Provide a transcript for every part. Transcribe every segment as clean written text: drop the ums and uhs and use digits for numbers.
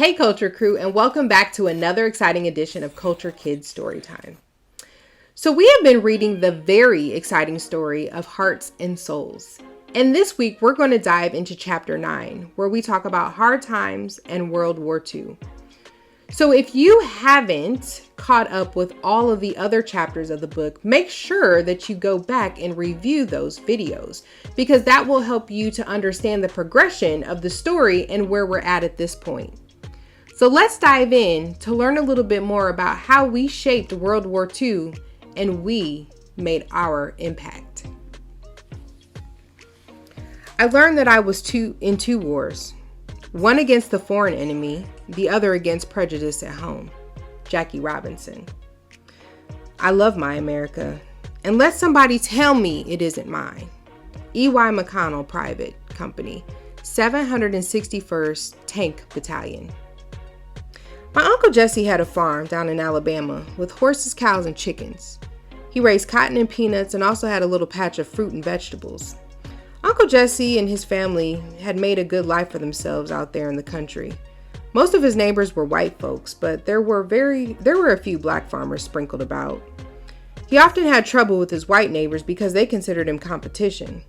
Hey Culture Crew, and welcome back to another exciting edition of Kulture Kids Storytime. So we have been reading the very exciting story of Hearts and Souls. And this week we're going to dive into chapter 9, where we talk about hard times and World War II. So if you haven't caught up with all of the other chapters of the book, make sure that you go back and review those videos, because that will help you to understand the progression of the story and where we're at this point. So let's dive in to learn a little bit more about how we shaped World War II and we made our impact. I learned that I was in two wars, one against the foreign enemy, the other against prejudice at home. Jackie Robinson. I love my America, and let somebody tell me it isn't mine. E.Y. McConnell Private Company, 761st Tank Battalion. My Uncle Jesse had a farm down in Alabama with horses, cows, and chickens. He raised cotton and peanuts and also had a little patch of fruit and vegetables. Uncle Jesse and his family had made a good life for themselves out there in the country. Most of his neighbors were white folks, but there were a few black farmers sprinkled about. He often had trouble with his white neighbors because they considered him competition.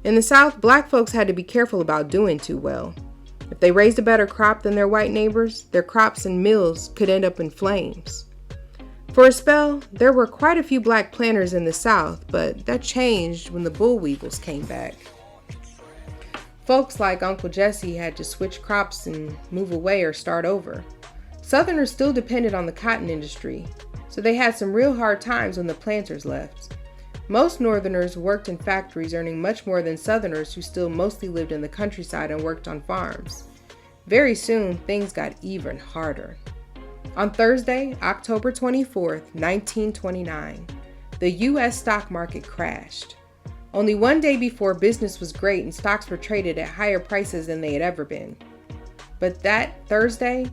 In the South, black folks had to be careful about doing too well. If they raised a better crop than their white neighbors, their crops and mills could end up in flames. For a spell, there were quite a few black planters in the South, but that changed when the bull weevils came back. Folks like Uncle Jesse had to switch crops and move away or start over. Southerners still depended on the cotton industry, so they had some real hard times when the planters left. Most Northerners worked in factories, earning much more than Southerners who still mostly lived in the countryside and worked on farms. Very soon, things got even harder. On Thursday, October 24th, 1929, the U.S. stock market crashed. Only one day before, business was great and stocks were traded at higher prices than they had ever been. But that Thursday,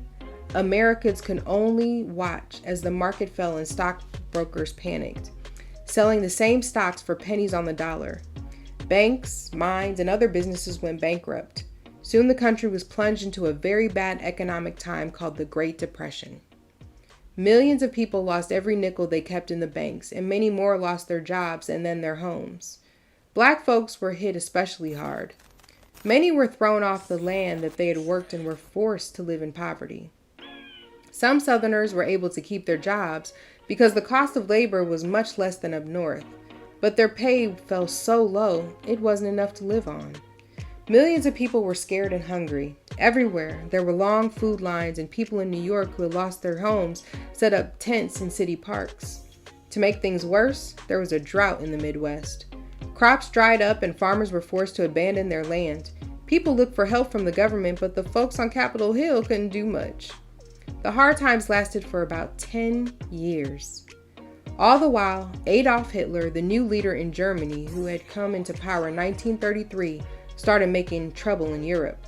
Americans could only watch as the market fell and stockbrokers panicked, selling the same stocks for pennies on the dollar. Banks, mines, and other businesses went bankrupt. Soon the country was plunged into a very bad economic time called the Great Depression. Millions of people lost every nickel they kept in the banks, and many more lost their jobs and then their homes. Black folks were hit especially hard. Many were thrown off the land that they had worked and were forced to live in poverty. Some Southerners were able to keep their jobs because the cost of labor was much less than up north, but their pay fell so low it wasn't enough to live on. Millions of people were scared and hungry. Everywhere there were long food lines, and people in New York who had lost their homes set up tents in city parks. To make things worse, there was a drought in the Midwest. Crops dried up and farmers were forced to abandon their land. People looked for help from the government, but the folks on Capitol Hill couldn't do much. The hard times lasted for about 10 years. All the while, Adolf Hitler, the new leader in Germany who had come into power in 1933, started making trouble in Europe.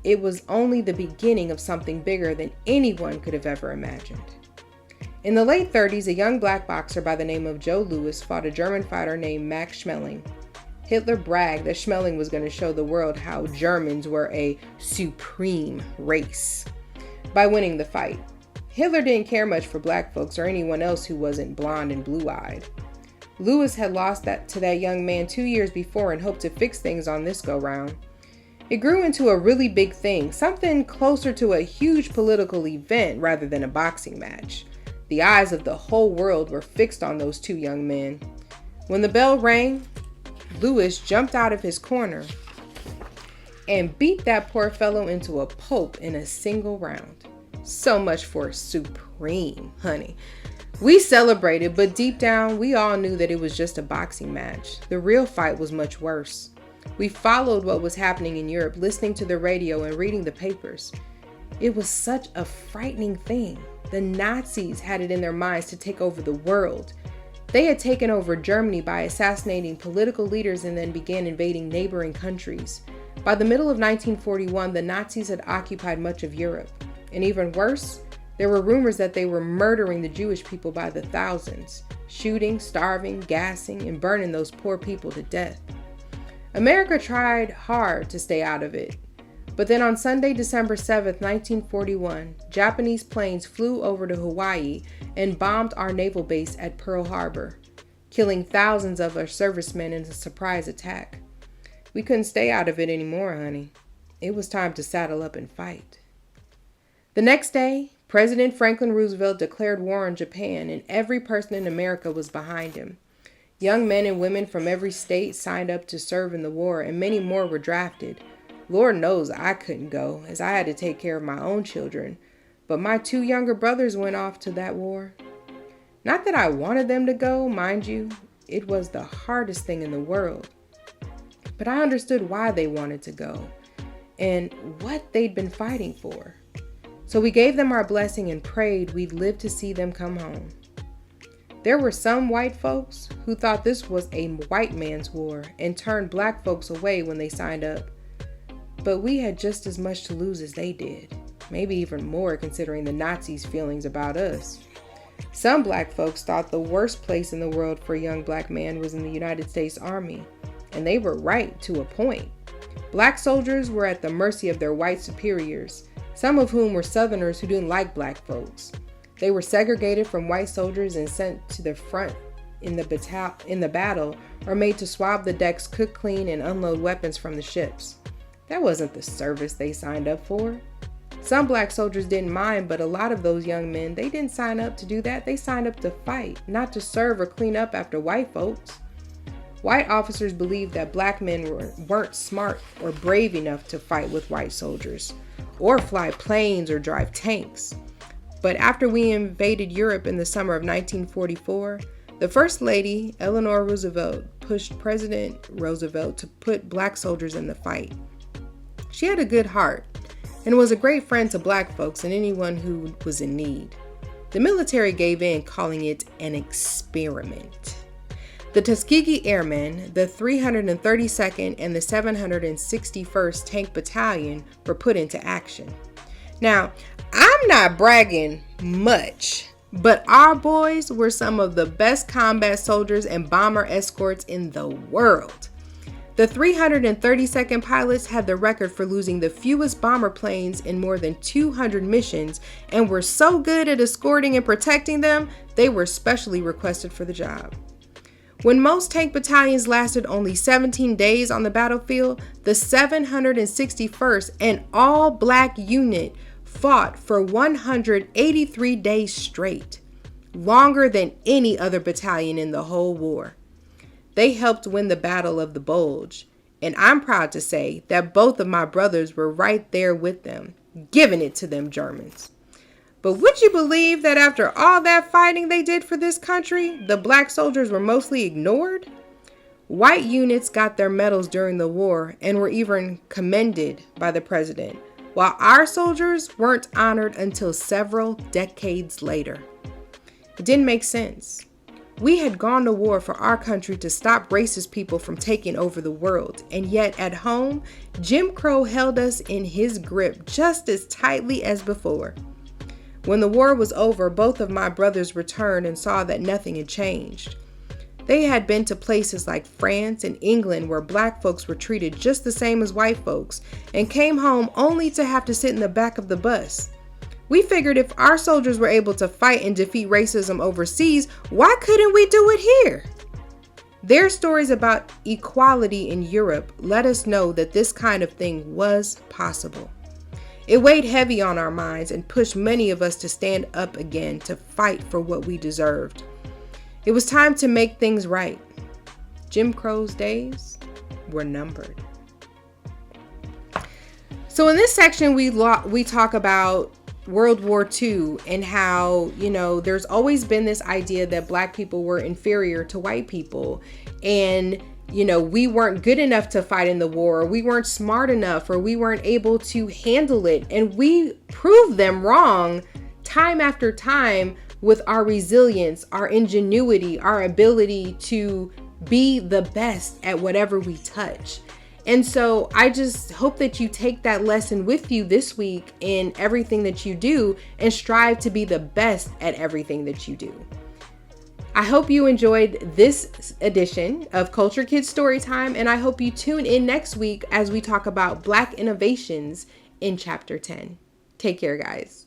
It was only the beginning of something bigger than anyone could have ever imagined. In the late 30s, a young black boxer by the name of Joe Louis fought a German fighter named Max Schmeling. Hitler bragged that Schmeling was going to show the world how Germans were a supreme race by winning the fight. Hitler didn't care much for black folks or anyone else who wasn't blonde and blue-eyed. Louis had lost that to that young man 2 years before and hoped to fix things on this go-round. It grew into a really big thing, something closer to a huge political event rather than a boxing match. The eyes of the whole world were fixed on those two young men. When the bell rang, Louis jumped out of his corner and beat that poor fellow into a pulp in a single round. So much for supreme, honey. We celebrated, but deep down, we all knew that it was just a boxing match. The real fight was much worse. We followed what was happening in Europe, listening to the radio and reading the papers. It was such a frightening thing. The Nazis had it in their minds to take over the world. They had taken over Germany by assassinating political leaders and then began invading neighboring countries. By the middle of 1941, the Nazis had occupied much of Europe. And even worse, there were rumors that they were murdering the Jewish people by the thousands, shooting, starving, gassing, and burning those poor people to death. America tried hard to stay out of it. But then on Sunday, December 7th, 1941, Japanese planes flew over to Hawaii and bombed our naval base at Pearl Harbor, killing thousands of our servicemen in a surprise attack. We couldn't stay out of it anymore, honey. It was time to saddle up and fight. The next day, President Franklin Roosevelt declared war on Japan, and every person in America was behind him. Young men and women from every state signed up to serve in the war, and many more were drafted. Lord knows I couldn't go, as I had to take care of my own children, but my 2 younger brothers went off to that war. Not that I wanted them to go, mind you. It was the hardest thing in the world. But I understood why they wanted to go and what they'd been fighting for. So we gave them our blessing and prayed we'd live to see them come home. There were some white folks who thought this was a white man's war and turned black folks away when they signed up. But we had just as much to lose as they did, maybe even more considering the Nazis' feelings about us. Some black folks thought the worst place in the world for a young black man was in the United States Army, and they were right to a point. Black soldiers were at the mercy of their white superiors, some of whom were Southerners who didn't like black folks. They were segregated from white soldiers and sent to the front in the battle, or made to swab the decks, cook, clean, and unload weapons from the ships. That wasn't the service they signed up for. Some black soldiers didn't mind, but a lot of those young men, they didn't sign up to do that. They signed up to fight, not to serve or clean up after white folks. White officers believed that black men weren't smart or brave enough to fight with white soldiers, or fly planes or drive tanks. But after we invaded Europe in the summer of 1944, the First Lady, Eleanor Roosevelt, pushed President Roosevelt to put black soldiers in the fight. She had a good heart and was a great friend to black folks and anyone who was in need. The military gave in, calling it an experiment. The Tuskegee Airmen, the 332nd and the 761st Tank Battalion were put into action. Now, I'm not bragging much, but our boys were some of the best combat soldiers and bomber escorts in the world. The 332nd pilots had the record for losing the fewest bomber planes in more than 200 missions and were so good at escorting and protecting them, they were specially requested for the job. When most tank battalions lasted only 17 days on the battlefield, the 761st, an all-black unit, fought for 183 days straight, longer than any other battalion in the whole war. They helped win the Battle of the Bulge, and I'm proud to say that both of my brothers were right there with them, giving it to them Germans. But would you believe that after all that fighting they did for this country, the black soldiers were mostly ignored? White units got their medals during the war and were even commended by the president, while our soldiers weren't honored until several decades later. It didn't make sense. We had gone to war for our country to stop racist people from taking over the world, and yet at home, Jim Crow held us in his grip just as tightly as before. When the war was over, both of my brothers returned and saw that nothing had changed. They had been to places like France and England where black folks were treated just the same as white folks, and came home only to have to sit in the back of the bus. We figured if our soldiers were able to fight and defeat racism overseas, why couldn't we do it here? Their stories about equality in Europe let us know that this kind of thing was possible. It weighed heavy on our minds and pushed many of us to stand up again to fight for what we deserved. It was time to make things right. Jim Crow's days were numbered. So in this section, we talk about World War II and how, there's always been this idea that black people were inferior to white people, and, we weren't good enough to fight in the war, or we weren't smart enough, or we weren't able to handle it. And we proved them wrong time after time with our resilience, our ingenuity, our ability to be the best at whatever we touch. And so I just hope that you take that lesson with you this week in everything that you do and strive to be the best at everything that you do. I hope you enjoyed this edition of Culture Kids Storytime, and I hope you tune in next week as we talk about Black innovations in Chapter 10. Take care, guys.